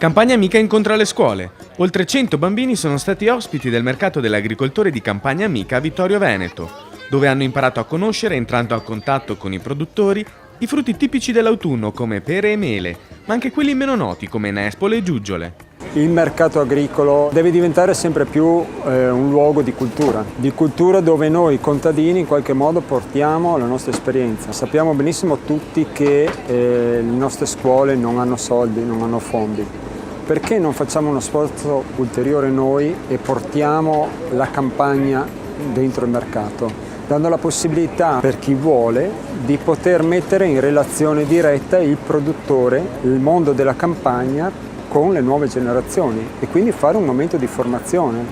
Campagna Amica incontra le scuole. Oltre 100 bambini sono stati ospiti del mercato dell'agricoltore di Campagna Amica a Vittorio Veneto, dove hanno imparato a conoscere, entrando a contatto con i produttori, i frutti tipici dell'autunno come pere e mele, ma anche quelli meno noti come nespole e giuggiole. Il mercato agricolo deve diventare sempre più un luogo di cultura dove noi contadini in qualche modo portiamo la nostra esperienza. Sappiamo benissimo tutti che le nostre scuole non hanno soldi, non hanno fondi. Perché non facciamo uno sforzo ulteriore noi e portiamo la campagna dentro il mercato, dando la possibilità per chi vuole di poter mettere in relazione diretta il produttore, il mondo della campagna con le nuove generazioni e quindi fare un momento di formazione.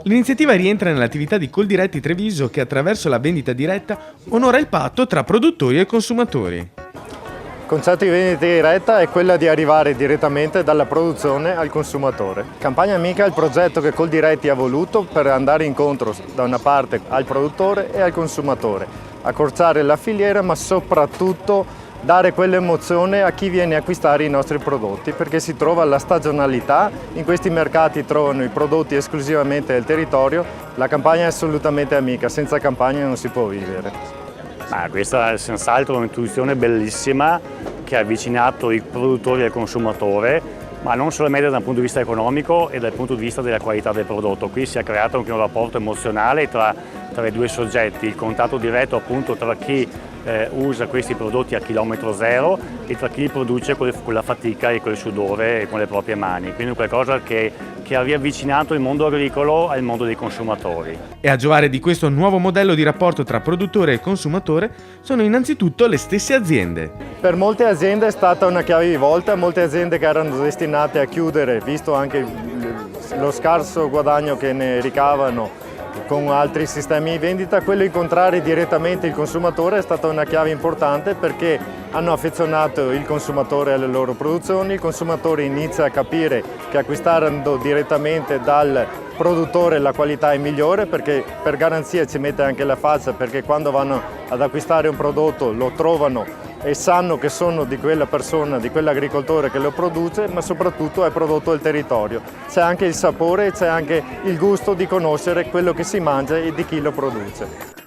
L'iniziativa rientra nell'attività di Coldiretti Treviso che attraverso la vendita diretta onora il patto tra produttori e consumatori. Il concetto di vendita diretta è quella di arrivare direttamente dalla produzione al consumatore. Campagna Amica è il progetto che Coldiretti ha voluto per andare incontro da una parte al produttore e al consumatore, accorciare la filiera ma soprattutto dare quell'emozione a chi viene a acquistare i nostri prodotti, perché si trova la stagionalità, in questi mercati trovano i prodotti esclusivamente del territorio, la campagna è assolutamente amica, senza campagna non si può vivere. Questa è senz'altro un'intuizione bellissima che ha avvicinato i produttori al consumatore, ma non solamente dal punto di vista economico e dal punto di vista della qualità del prodotto. Qui si è creato anche un rapporto emozionale tra i due soggetti, il contatto diretto appunto tra chi usa questi prodotti a chilometro zero e tra chi li produce con la fatica e col sudore e con le proprie mani. Quindi qualcosa che ha riavvicinato il mondo agricolo al mondo dei consumatori. E a giovare di questo nuovo modello di rapporto tra produttore e consumatore sono innanzitutto le stesse aziende. Per molte aziende è stata una chiave di volta, molte aziende che erano destinate a chiudere, visto anche lo scarso guadagno che ne ricavano con altri sistemi di vendita, quello di incontrare direttamente il consumatore è stata una chiave importante perché hanno affezionato il consumatore alle loro produzioni, il consumatore inizia a capire che acquistando direttamente dal produttore la qualità è migliore perché per garanzia ci mette anche la faccia, perché quando vanno ad acquistare un prodotto lo trovano e sanno che sono di quella persona, di quell'agricoltore che lo produce, ma soprattutto è prodotto del territorio. C'è anche il sapore e c'è anche il gusto di conoscere quello che si mangia e di chi lo produce.